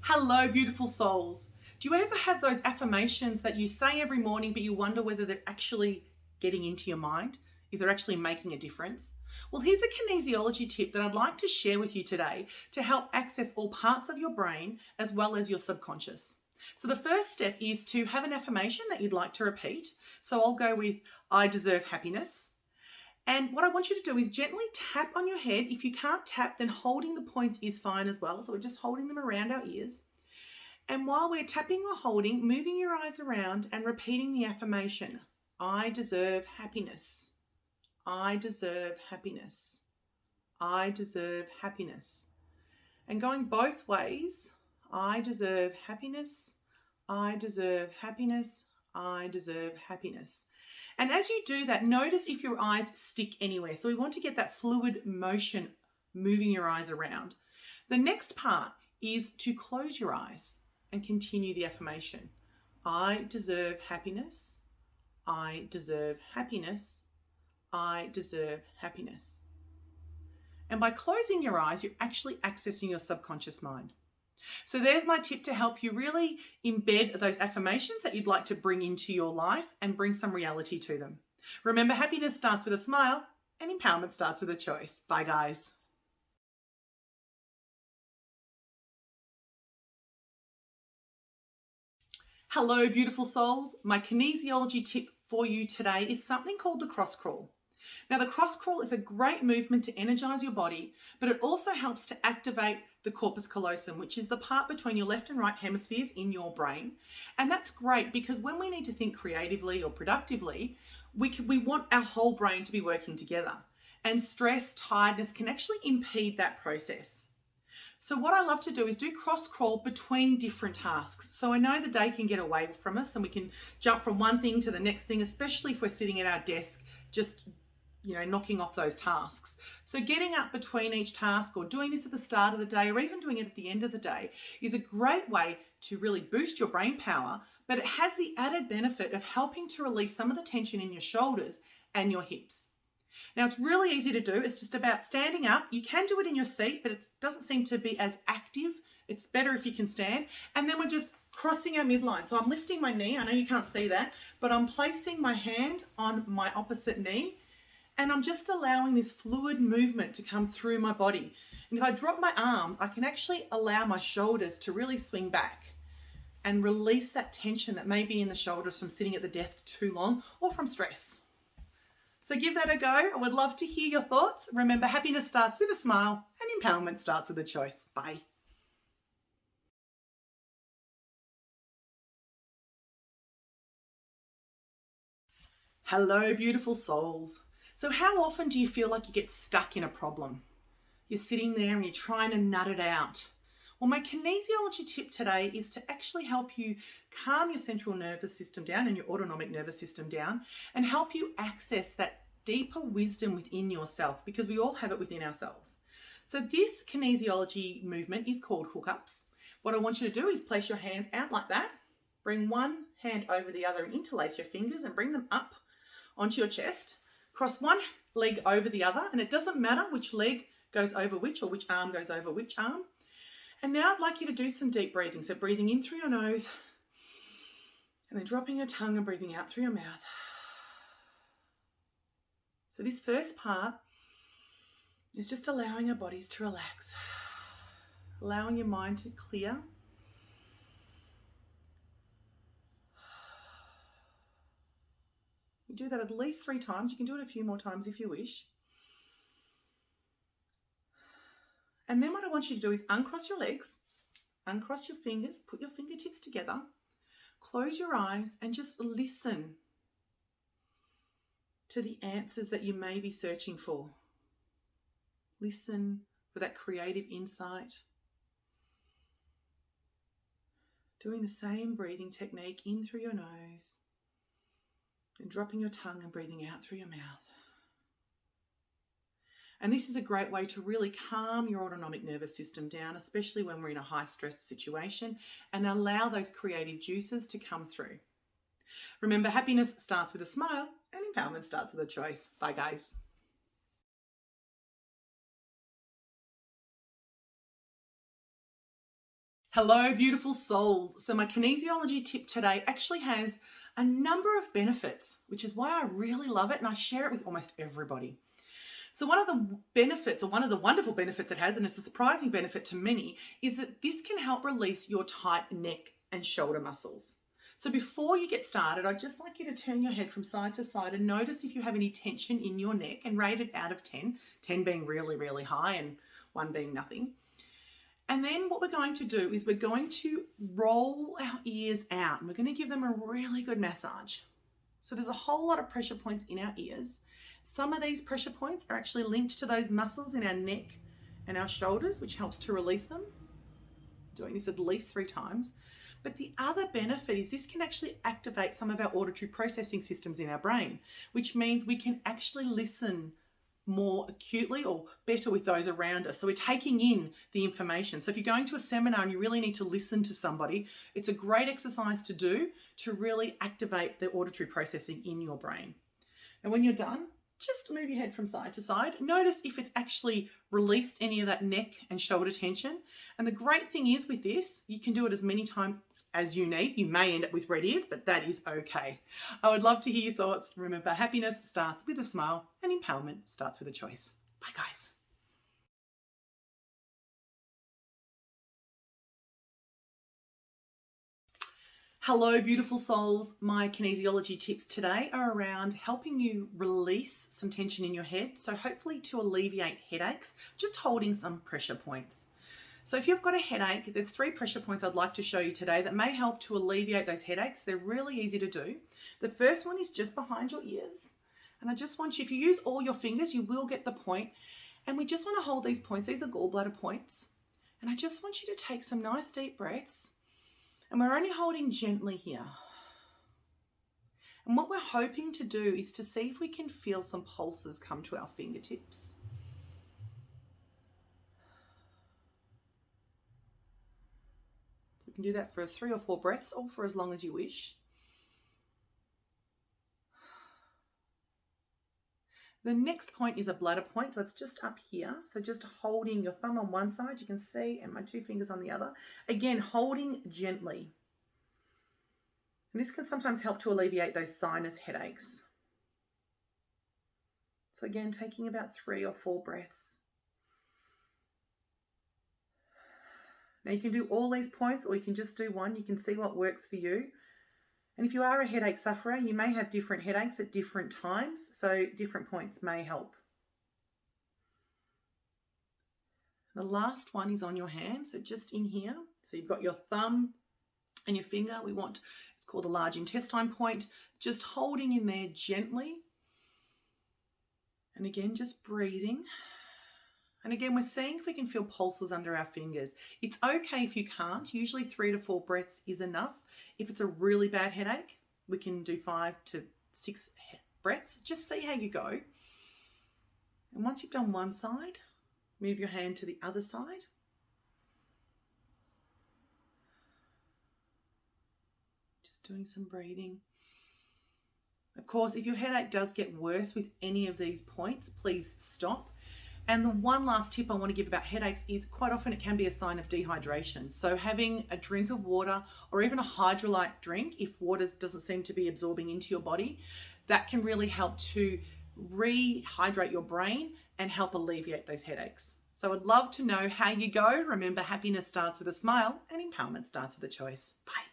Hello, beautiful souls. Do you ever have those affirmations that you say every morning, but you wonder whether they're actually getting into your mind, if they're actually making a difference? Well, here's a kinesiology tip that I'd like to share with you today to help access all parts of your brain as well as your subconscious. So the first step is to have an affirmation that you'd like to repeat. So I'll go with, I deserve happiness. And what I want you to do is gently tap on your head. If you can't tap, then holding the points is fine as well. So we're just holding them around our ears. And while we're tapping or holding, moving your eyes around and repeating the affirmation, I deserve happiness. I deserve happiness. I deserve happiness. And going both ways, I deserve happiness. I deserve happiness. I deserve happiness. And as you do that, notice if your eyes stick anywhere. So we want to get that fluid motion moving your eyes around. The next part is to close your eyes and continue the affirmation. I deserve happiness. I deserve happiness. I deserve happiness. And by closing your eyes, you're actually accessing your subconscious mind. So there's my tip to help you really embed those affirmations that you'd like to bring into your life and bring some reality to them. Remember, happiness starts with a smile and empowerment starts with a choice. Bye, guys. Hello, beautiful souls. My kinesiology tip for you today is something called the cross crawl. Now, the cross crawl is a great movement to energize your body, but it also helps to activate the corpus callosum, which is the part between your left and right hemispheres in your brain. And that's great because when we need to think creatively or productively, we want our whole brain to be working together. And stress, tiredness can actually impede that process. So what I love to do is do cross crawl between different tasks. So I know the day can get away from us and we can jump from one thing to the next thing, especially if we're sitting at our desk, just knocking off those tasks. So getting up between each task or doing this at the start of the day or even doing it at the end of the day is a great way to really boost your brain power, but it has the added benefit of helping to release some of the tension in your shoulders and your hips. Now, it's really easy to do. It's just about standing up. You can do it in your seat, but it doesn't seem to be as active. It's better if you can stand. And then we're just crossing our midline. So I'm lifting my knee. I know you can't see that, but I'm placing my hand on my opposite knee. And I'm just allowing this fluid movement to come through my body. And if I drop my arms, I can actually allow my shoulders to really swing back and release that tension that may be in the shoulders from sitting at the desk too long or from stress. So give that a go. I would love to hear your thoughts. Remember, happiness starts with a smile and empowerment starts with a choice. Bye. Hello, beautiful souls. So how often do you feel like you get stuck in a problem? You're sitting there and you're trying to nut it out. Well, my kinesiology tip today is to actually help you calm your central nervous system down and your autonomic nervous system down and help you access that deeper wisdom within yourself, because we all have it within ourselves. So this kinesiology movement is called hookups. What I want you to do is place your hands out like that. Bring one hand over the other and interlace your fingers and bring them up onto your chest. Cross one leg over the other, and it doesn't matter which leg goes over which or which arm goes over which arm. And now I'd like you to do some deep breathing. So breathing in through your nose and then dropping your tongue and breathing out through your mouth. So this first part is just allowing our bodies to relax, allowing your mind to clear. You do that at least 3 times. You can do it a few more times if you wish. And then what I want you to do is uncross your legs, uncross your fingers, put your fingertips together, close your eyes and just listen to the answers that you may be searching for. Listen for that creative insight. Doing the same breathing technique in through your nose and dropping your tongue and breathing out through your mouth. And this is a great way to really calm your autonomic nervous system down, especially when we're in a high stress situation, and allow those creative juices to come through. Remember, happiness starts with a smile and empowerment starts with a choice. Bye, guys. Hello, beautiful souls. So my kinesiology tip today actually has a number of benefits, which is why I really love it and I share it with almost everybody. So one of the benefits, or one of the wonderful benefits it has, and it's a surprising benefit to many, is that this can help release your tight neck and shoulder muscles. So before you get started, I'd just like you to turn your head from side to side and notice if you have any tension in your neck and rate it out of 10, 10 being really, really high and 1 being nothing. And then what we're going to do is we're going to roll our ears out and we're going to give them a really good massage. So there's a whole lot of pressure points in our ears. Some of these pressure points are actually linked to those muscles in our neck and our shoulders, which helps to release them. Doing this at least 3 times. But the other benefit is this can actually activate some of our auditory processing systems in our brain, which means we can actually listen more acutely or better with those around us. So we're taking in the information. So if you're going to a seminar and you really need to listen to somebody, it's a great exercise to do to really activate the auditory processing in your brain. And when you're done, just move your head from side to side. Notice if it's actually released any of that neck and shoulder tension. And the great thing is with this, you can do it as many times as you need. You may end up with red ears, but that is okay. I would love to hear your thoughts. Remember, happiness starts with a smile and empowerment starts with a choice. Bye, guys. Hello, beautiful souls. My kinesiology tips today are around helping you release some tension in your head. So hopefully to alleviate headaches, just holding some pressure points. So if you've got a headache, there's 3 pressure points I'd like to show you today that may help to alleviate those headaches. They're really easy to do. The first one is just behind your ears. And I just want you, if you use all your fingers, you will get the point. And we just want to hold these points. These are gallbladder points. And I just want you to take some nice deep breaths. And we're only holding gently here. And what we're hoping to do is to see if we can feel some pulses come to our fingertips. So we can do that for 3 or 4 breaths, or for as long as you wish. The next point is a bladder point, so it's just up here. So just holding your thumb on one side, you can see, and my 2 fingers on the other. Again, holding gently. And this can sometimes help to alleviate those sinus headaches. So again, taking about 3 or 4 breaths. Now you can do all these points, or you can just do one. You can see what works for you. And if you are a headache sufferer, you may have different headaches at different times, so different points may help. The last one is on your hand, so just in here. So you've got your thumb and your finger. It's called the large intestine point, just holding in there gently. And again, just breathing. And again, we're seeing if we can feel pulses under our fingers. It's okay if you can't. Usually 3 to 4 breaths is enough. If it's a really bad headache, we can do 5 to 6 breaths. Just see how you go. And once you've done one side, move your hand to the other side. Just doing some breathing. Of course, if your headache does get worse with any of these points, please stop. And the one last tip I want to give about headaches is quite often it can be a sign of dehydration. So having a drink of water or even a hydrolyte drink, if water doesn't seem to be absorbing into your body, that can really help to rehydrate your brain and help alleviate those headaches. So I'd love to know how you go. Remember, happiness starts with a smile and empowerment starts with a choice. Bye.